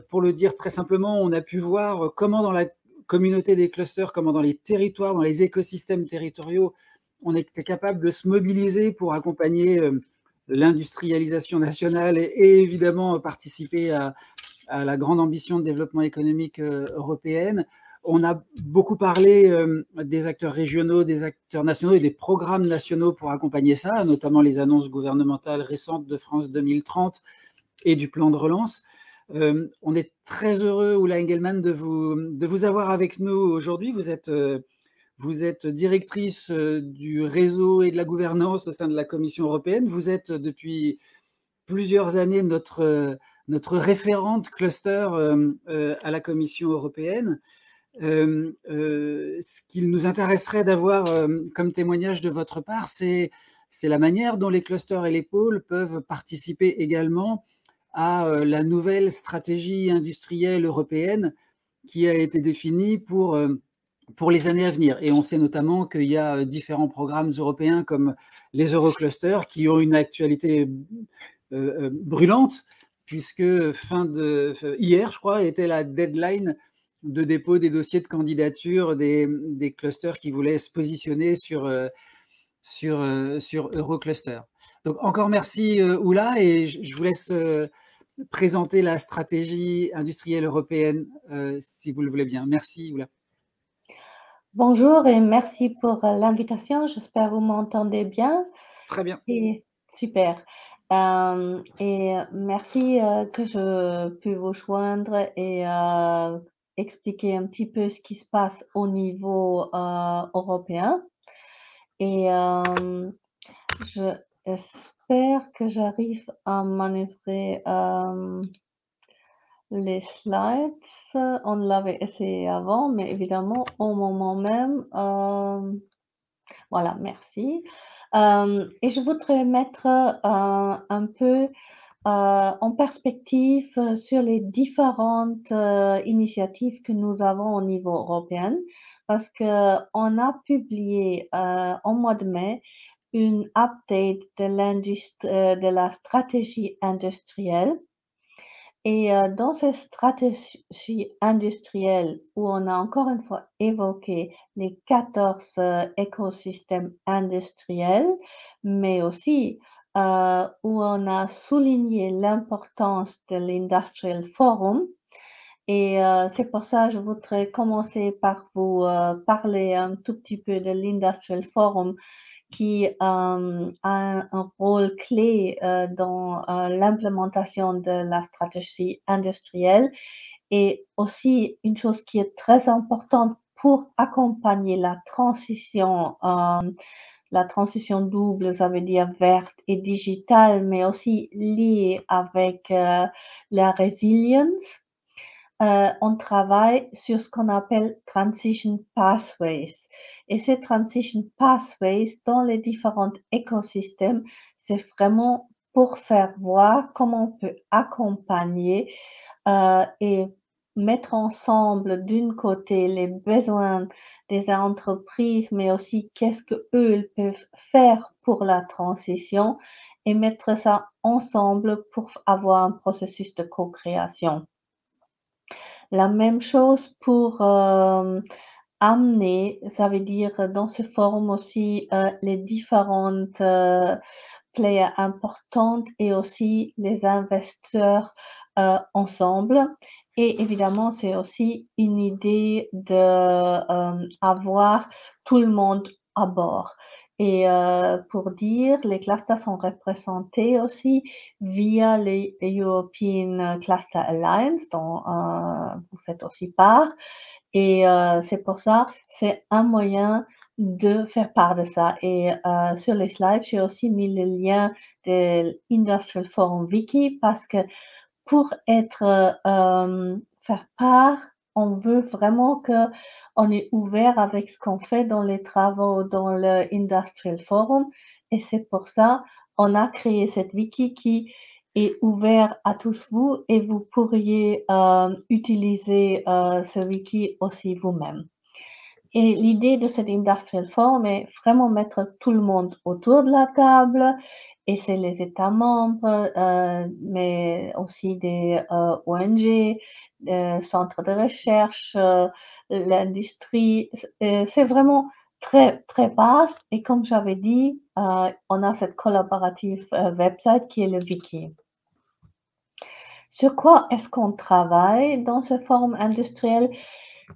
pour le dire très simplement, on a pu voir comment dans la communauté des clusters, comment dans les territoires, dans les écosystèmes territoriaux, on était capable de se mobiliser pour accompagner l'industrialisation nationale et évidemment participer à la grande ambition de développement économique européenne. On a beaucoup parlé des acteurs régionaux, des acteurs nationaux et des programmes nationaux pour accompagner ça, notamment les annonces gouvernementales récentes de France 2030 et du plan de relance. On est très heureux, Ulla Engelmann, de vous avoir avec nous aujourd'hui. Vous êtes directrice du réseau et de la gouvernance au sein de la Commission européenne. Vous êtes depuis plusieurs années notre référente cluster à la Commission européenne. Ce qu'il nous intéresserait d'avoir comme témoignage de votre part, c'est la manière dont les clusters et les pôles peuvent participer également à la nouvelle stratégie industrielle européenne qui a été définie pour les années à venir. Et on sait notamment qu'il y a différents programmes européens comme les Euroclusters qui ont une actualité brûlante, puisque hier, je crois, était la deadline de dépôt des dossiers de candidature des clusters qui voulaient se positionner sur Eurocluster. Donc encore merci Ulla, et je vous laisse présenter la stratégie industrielle européenne si vous le voulez bien. Merci Ulla. Bonjour et merci pour l'invitation. J'espère que vous m'entendez bien. Très bien. Et super. Et merci que je peux vous joindre et expliquer un petit peu ce qui se passe au niveau européen. Et j'espère que j'arrive à manœuvrer les slides. On l'avait essayé avant, mais évidemment, au moment même, voilà, merci. Et je voudrais mettre un peu en perspective sur les différentes initiatives que nous avons au niveau européen, parce qu'on a publié en mois de mai une update de la stratégie industrielle. Et dans cette stratégie industrielle où on a encore une fois évoqué les 14 écosystèmes industriels, mais aussi où on a souligné l'importance de l'Industrial Forum. Et c'est pour ça que je voudrais commencer par vous parler un tout petit peu de l'Industrial Forum qui a un rôle clé dans l'implémentation de la stratégie industrielle et aussi une chose qui est très importante pour accompagner la transition double, ça veut dire verte et digitale, mais aussi liée avec la résilience. On travaille sur ce qu'on appelle Transition Pathways. Et ces Transition Pathways dans les différents écosystèmes, c'est vraiment pour faire voir comment on peut accompagner et mettre ensemble d'une côté les besoins des entreprises, mais aussi qu'est-ce qu'eux peuvent faire pour la transition et mettre ça ensemble pour avoir un processus de co-création. La même chose pour amener, ça veut dire dans ce forum aussi les différentes players importantes et aussi les investisseurs ensemble. Et évidemment, c'est aussi une idée de avoir tout le monde à bord. Et pour dire, les clusters sont représentés aussi via les European Cluster Alliance, dont vous faites aussi part. Et c'est pour ça, c'est un moyen de faire part de ça. Et sur les slides, j'ai aussi mis le lien de l'Industrial Forum Wiki parce que pour faire part, on veut vraiment que on est ouvert avec ce qu'on fait dans les travaux dans le Industrial Forum. Et c'est pour ça on a créé cette wiki qui est ouvert à tous vous et vous pourriez utiliser ce wiki aussi vous-même. Et l'idée de cet Industrial Forum est vraiment mettre tout le monde autour de la table Et c'est les États membres, mais aussi des ONG, centres de recherche, l'industrie. C'est vraiment très, très vaste. Et comme j'avais dit, on a cette collaborative website qui est le Wiki. Sur quoi est-ce qu'on travaille dans ce forum industriel?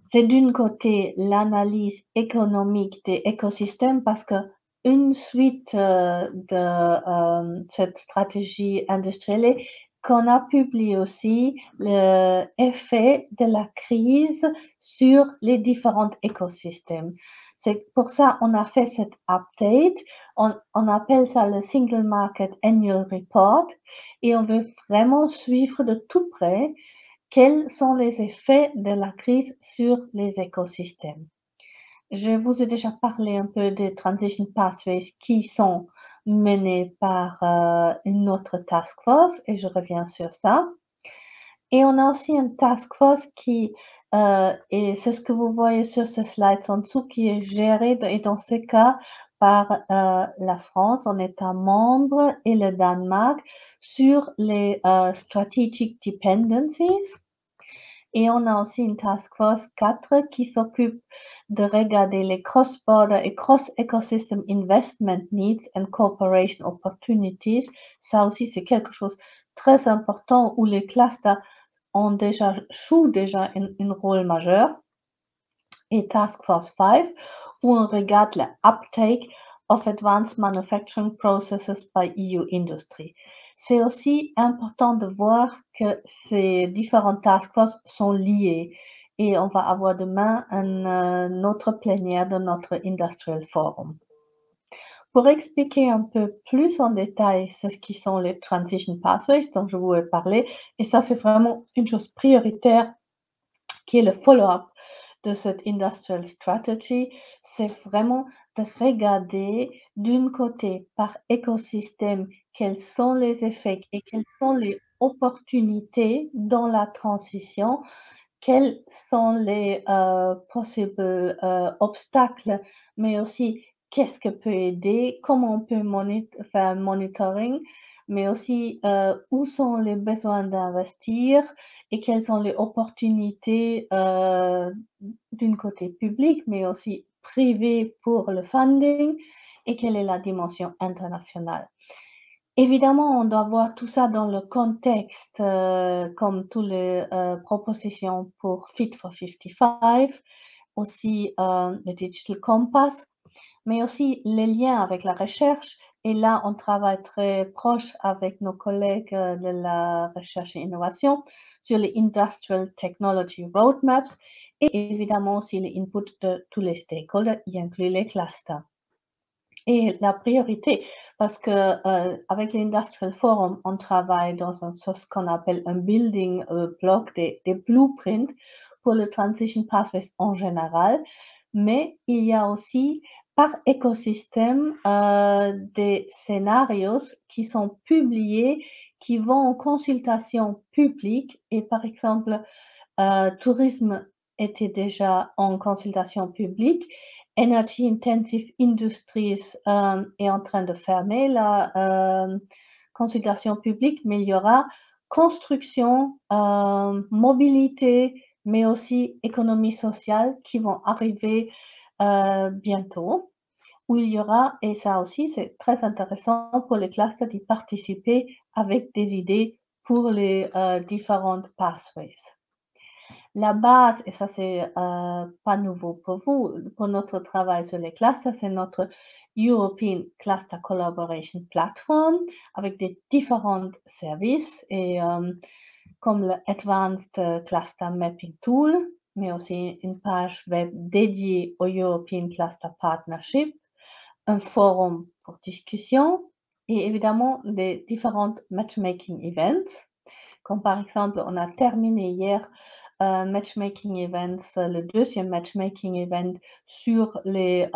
C'est d'une côté l'analyse économique des écosystèmes parce que une suite de cette stratégie industrielle est qu'on a publié aussi l'effet de la crise sur les différents écosystèmes. C'est pour ça on a fait cette update. On appelle ça le Single Market Annual Report et on veut vraiment suivre de tout près quels sont les effets de la crise sur les écosystèmes. Je vous ai déjà parlé un peu des transition pathways qui sont menés par une autre task force et je reviens sur ça. Et on a aussi une task force qui, et c'est ce que vous voyez sur ce slide en dessous, qui est gérée et dans ce cas par la France en État membre et le Danemark sur les strategic dependencies. Et on a aussi une task force 4 qui s'occupe de regarder les cross-border et cross-ecosystem investment needs and cooperation opportunities. Ça aussi, c'est quelque chose de très important où les clusters jouent déjà un rôle majeur. Et Task Force 5, où on regarde le uptake of advanced manufacturing processes by EU industry. C'est aussi important de voir que ces différentes task forces sont liées et on va avoir demain une autre plénière de notre Industrial Forum. Pour expliquer un peu plus en détail ce qui sont les Transition Pathways dont je vous ai parlé, et ça c'est vraiment une chose prioritaire qui est le follow-up de cette Industrial Strategy, c'est vraiment de regarder d'un côté par écosystème quels sont les effets et quelles sont les opportunités dans la transition, quels sont les possibles obstacles, mais aussi qu'est-ce que peut aider, comment on peut faire un monitoring, mais aussi où sont les besoins d'investir et quelles sont les opportunités d'un côté public, mais aussi privé pour le funding et quelle est la dimension internationale. Évidemment, on doit voir tout ça dans le contexte, comme toutes les propositions pour Fit for 55, aussi le Digital Compass, mais aussi les liens avec la recherche. Et là, on travaille très proche avec nos collègues de la recherche et innovation sur les Industrial Technology Roadmaps et évidemment aussi les inputs de tous les stakeholders, y inclut les clusters. Et la priorité, parce que avec l'Industrial Forum, on travaille dans ce qu'on appelle un building block des blueprints pour le transition pathways en général, mais il y a aussi par écosystème des scénarios qui sont publiés, qui vont en consultation publique et par exemple, tourisme était déjà en consultation publique. Energy Intensive Industries est en train de fermer la consultation publique, mais il y aura construction, mobilité, mais aussi économie sociale qui vont arriver bientôt, où il y aura, et ça aussi c'est très intéressant pour les clusters d'y participer avec des idées pour les différentes pathways. La base, et ça c'est pas nouveau pour vous, pour notre travail sur les clusters, c'est notre European Cluster Collaboration Platform avec des différents services et comme le Advanced Cluster Mapping Tool, mais aussi une page web dédiée au European Cluster Partnership, un forum pour discussion et évidemment des différentes matchmaking events. Comme par exemple, on a terminé hier matchmaking events, le deuxième matchmaking event sur les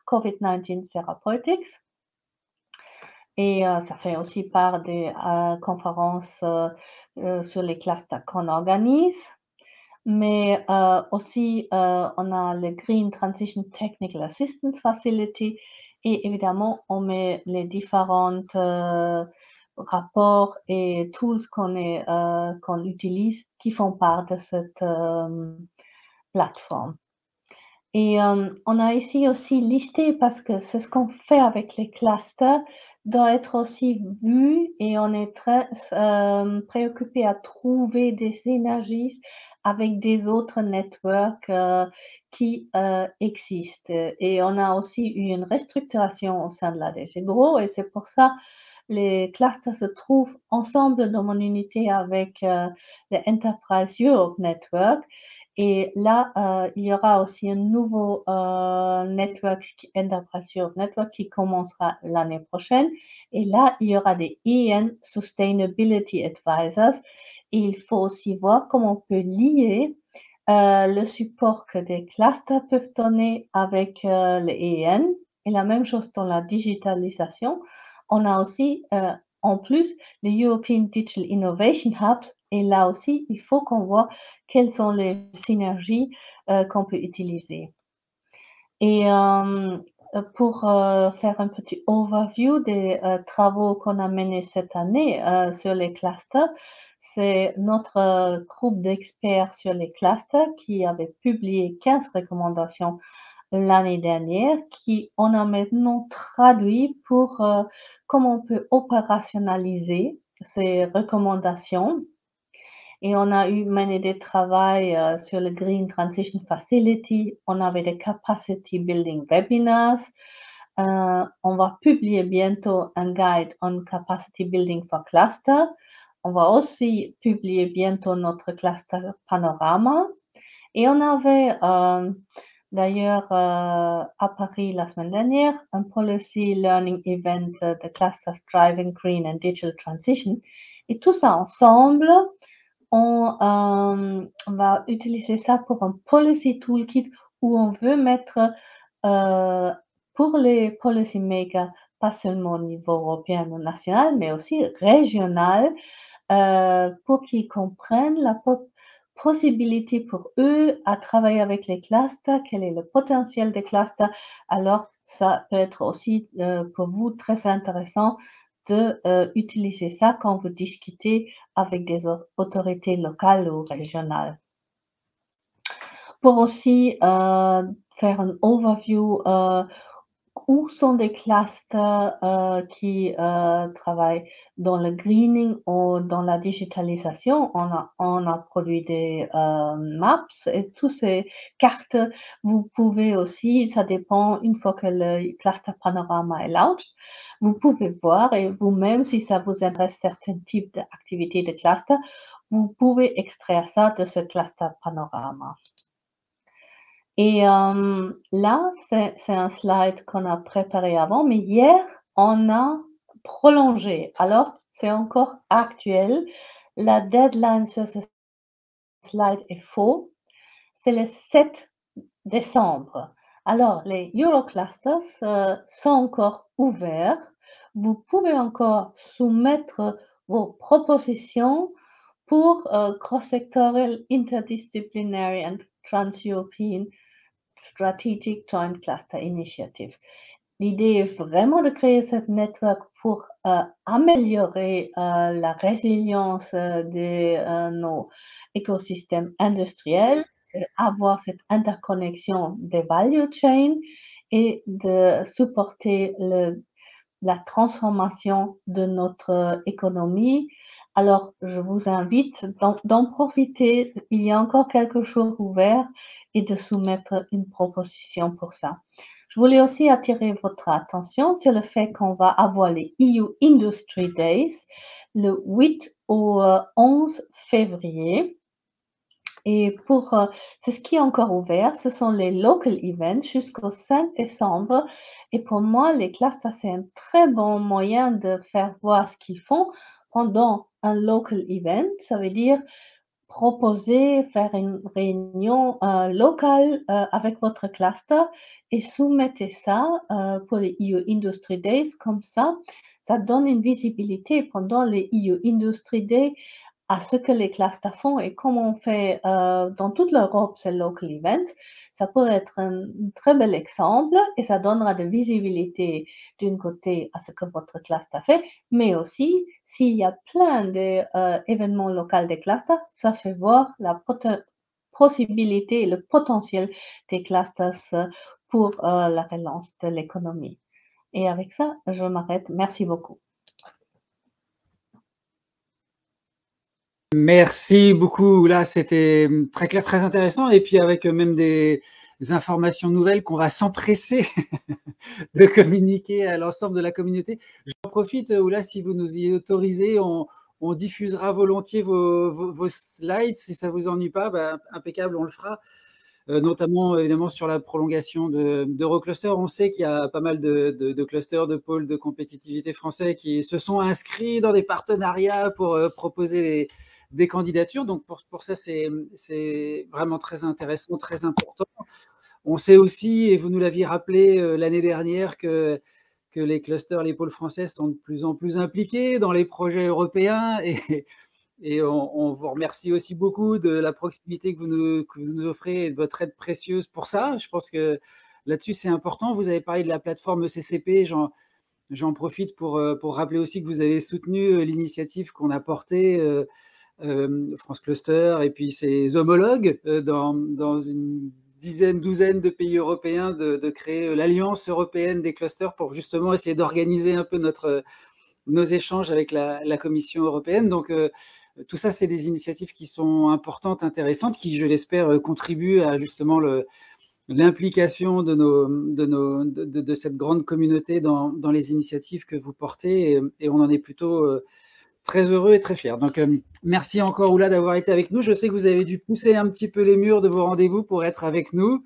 COVID-19 therapeutics. Et ça fait aussi part des conférences sur les clusters qu'on organise. Mais aussi, on a le Green Transition Technical Assistance Facility et évidemment, on met les différentes rapports et tools qu'on utilise qui font part de cette plateforme. Et on a ici aussi listé parce que c'est ce qu'on fait avec les clusters doit être aussi vu et on est très préoccupé à trouver des synergies avec des autres networks qui existent. Et on a aussi eu une restructuration au sein de la DG Gros et c'est pour ça les clusters se trouvent ensemble dans mon unité avec le Enterprise Europe Network. Et là, il y aura aussi un nouveau network, Enterprise Europe Network, qui commencera l'année prochaine. Et là, il y aura des EN Sustainability Advisors. Et il faut aussi voir comment on peut lier le support que des clusters peuvent donner avec les EN. Et la même chose dans la digitalisation. On a aussi, en plus, les European Digital Innovation Hubs. Et là aussi, il faut qu'on voit quelles sont les synergies qu'on peut utiliser. Et pour faire un petit overview des travaux qu'on a menés cette année sur les clusters, c'est notre groupe d'experts sur les clusters qui avait publié 15 recommandations l'année dernière, qui on a maintenant traduit pour comment on peut opérationnaliser ces recommandations. Et on a mené des travaux sur le Green Transition Facility. On avait des Capacity Building Webinars. On va publier bientôt un guide on Capacity Building for Cluster. On va aussi publier bientôt notre cluster panorama. Et on avait d'ailleurs à Paris la semaine dernière un Policy Learning Event de Clusters Driving Green and Digital Transition. Et tout ça ensemble, on va utiliser ça pour un policy toolkit où on veut mettre pour les policy makers, pas seulement au niveau européen ou national, mais aussi régional, pour qu'ils comprennent la possibilité pour eux à travailler avec les clusters, quel est le potentiel des clusters. Alors, ça peut être aussi pour vous très intéressant de utiliser ça quand vous discutez avec des autorités locales ou régionales. Pour aussi faire un overview où sont des clusters qui travaillent dans le greening ou dans la digitalisation. On a produit des maps et toutes ces cartes, vous pouvez aussi, ça dépend, une fois que le cluster panorama est launched, vous pouvez voir et vous-même, si ça vous intéresse certains types d'activités de cluster, vous pouvez extraire ça de ce cluster panorama. Et là, c'est un slide qu'on a préparé avant, mais hier, on a prolongé. Alors, c'est encore actuel. La deadline sur ce slide est faux. C'est le 7 décembre. Alors, les Euroclusters sont encore ouverts. Vous pouvez encore soumettre vos propositions pour cross-sectoral, interdisciplinary and trans-European Strategic Joint Cluster Initiatives. L'idée est vraiment de créer cette network pour améliorer la résilience de nos écosystèmes industriels, avoir cette interconnexion des value chains et de supporter la transformation de notre économie. Alors, je vous invite d'en profiter. Il y a encore quelques jours ouverts et de soumettre une proposition pour ça. Je voulais aussi attirer votre attention sur le fait qu'on va avoir les EU Industry Days le 8 au 11 février. Et c'est ce qui est encore ouvert, ce sont les local events jusqu'au 5 décembre. Et pour moi, les classes, ça c'est un très bon moyen de faire voir ce qu'ils font pendant un local event. Ça veut dire proposer, faire une réunion locale avec votre cluster et soumettez ça pour les EU Industry Days. Comme ça donne une visibilité pendant les EU Industry Days. à ce que les clusters font et comme on fait dans toute l'Europe, c'est local event, ça pourrait être un très bel exemple et ça donnera de visibilité d'un côté à ce que votre cluster fait, mais aussi s'il y a plein d'événements locaux des clusters, ça fait voir la possibilité et le potentiel des clusters pour la relance de l'économie. Et avec ça, je m'arrête. Merci beaucoup. Merci beaucoup. Là, c'était très clair, très intéressant. Et puis avec même des informations nouvelles qu'on va s'empresser de communiquer à l'ensemble de la communauté. J'en profite, Oula, si vous nous y autorisez, on diffusera volontiers vos slides. Si ça vous ennuie pas, bah, impeccable, on le fera. Notamment évidemment sur la prolongation d'Eurocluster. On sait qu'il y a pas mal de clusters, de pôles de compétitivité français qui se sont inscrits dans des partenariats pour proposer des candidatures. Donc pour ça, c'est vraiment très intéressant, très important. On sait aussi, et vous nous l'aviez rappelé l'année dernière, que les clusters, les pôles français sont de plus en plus impliqués dans les projets européens et on vous remercie aussi beaucoup de la proximité que vous nous offrez et de votre aide précieuse pour ça. Je pense que là-dessus, c'est important. Vous avez parlé de la plateforme CCP. J'en profite pour rappeler aussi que vous avez soutenu l'initiative qu'on a portée, France Cluster et puis ses homologues dans une douzaine de pays européens de créer l'Alliance européenne des clusters pour justement essayer d'organiser un peu nos échanges avec la Commission européenne. Donc, tout ça, c'est des initiatives qui sont importantes, intéressantes, qui, je l'espère, contribuent à justement l'implication de cette grande communauté dans les initiatives que vous portez. Et on en est plutôt très heureux et très fiers. Donc, merci encore, Oula, d'avoir été avec nous. Je sais que vous avez dû pousser un petit peu les murs de vos rendez-vous pour être avec nous.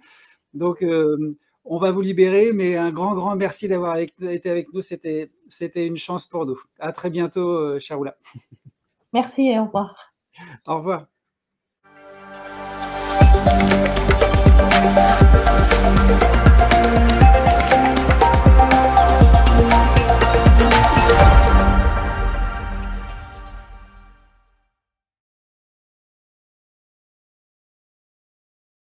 Donc, on va vous libérer, mais un grand merci d'avoir été avec nous. C'était une chance pour nous. À très bientôt, cher Oula. Merci et au revoir. Au revoir.